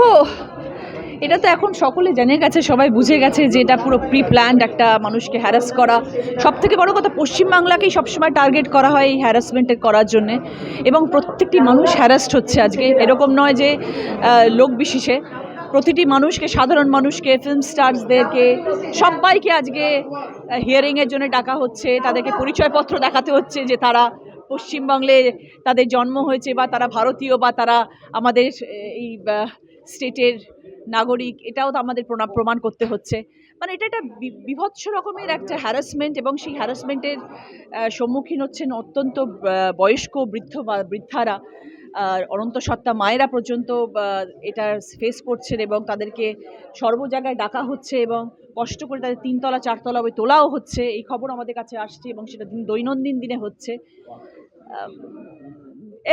দেখো, এটা তো এখন সকলে জেনে গেছে, সবাই বুঝে গেছে যে এটা পুরো প্রি প্ল্যান্ড একটা মানুষকে হ্যারাস করা। সব থেকে বড় কথা, পশ্চিমবাংলাকেই সবসময় টার্গেট করা হয় এই হ্যারাসমেন্টের করার জন্যে, এবং প্রত্যেকটি মানুষ হ্যারাসড হচ্ছে আজকে। এরকম নয় যে লোক বিশেষে, প্রতিটি মানুষকে, সাধারণ মানুষকে, ফিল্ম স্টারসদেরকে, সবাইকে আজকে হিয়ারিংয়ের জন্য ডাকা হচ্ছে। তাদেরকে পরিচয়পত্র দেখাতে হচ্ছে যে তারা পশ্চিমবঙ্গে তাদের জন্ম হয়েছে, বা তারা ভারতীয়, বা তারা আমাদের এই স্টেটের নাগরিক। এটাও তো আমাদের প্রমাণ করতে হচ্ছে। মানে এটা একটা বিভৎস রকমের একটা হ্যারাসমেন্ট, এবং সেই হ্যারাসমেন্টের সম্মুখীন হচ্ছেন অত্যন্ত বয়স্ক বৃদ্ধ বা বৃদ্ধারা, অনন্ত সত্তা মায়েরা পর্যন্ত এটা ফেস করছেন, এবং তাদেরকে সর্ব জায়গায় ডাকা হচ্ছে, এবং কষ্ট করে তাদের 3 তলা 4 তলা তোলাও হচ্ছে। এই খবর আমাদের কাছে আসছে, এবং সেটা দৈনন্দিন দিনে হচ্ছে।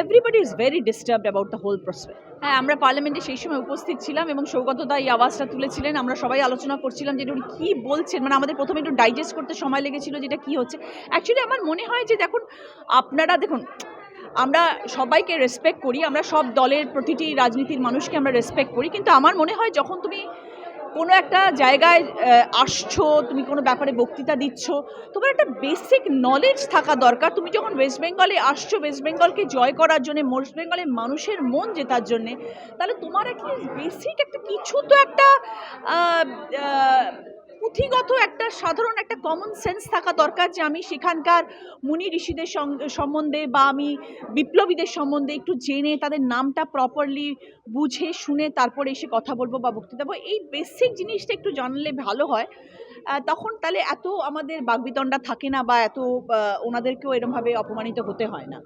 Everybody is very disturbed about the whole process. হ্যাঁ, আমরা পার্লামেন্টে সেই সময় উপস্থিত ছিলাম, এবং সৌগতদা এই আওয়াজটা তুলেছিলেন। আমরা সবাই আলোচনা করছিলাম যে উনি কী বলছেন। মানে আমাদের প্রথমে একটু ডাইজেস্ট করতে সময় লেগেছিল যেটা কী হচ্ছে। অ্যাকচুয়ালি আমার মনে হয় যে দেখুন, দেখুন, আমরা সবাইকে রেসপেক্ট করি, আমরা সব দলের প্রতিটি রাজনীতির মানুষকে আমরা রেসপেক্ট করি, কিন্তু আমার মনে হয় যখন তুমি কোনো একটা জায়গায় আসছো, তুমি কোনো ব্যাপারে বক্তৃতা দিচ্ছ, তোমার একটা বেসিক নলেজ থাকা দরকার। তুমি যখন ওয়েস্ট বেঙ্গলে আসছো, ওয়েস্ট বেঙ্গলকে জয় করার জন্য, ওয়েস্ট বেঙ্গলের মানুষের মন জেতার জন্যে, তাহলে তোমার অ্যাটলিস্ট বেসিক একটা কিছু তো একটা পুঁথিগত একটা সাধারণ একটা কমন সেন্স থাকা দরকার, যে আমি সেখানকার মুনি ঋষিদের সম্বন্ধে, বা আমি বিপ্লবীদের সম্বন্ধে একটু জেনে তাদের নামটা প্রপারলি বুঝে শুনে তারপরে এসে কথা বলবো বা বক্তৃতা দেবো। এই বেসিক জিনিসটা একটু জানলে ভালো হয়। তখন তাহলে এত আমাদের বাগবিতণ্ডা থাকে না, বা এত ওনাদেরকেও এরমভাবে অপমানিত হতে হয় না।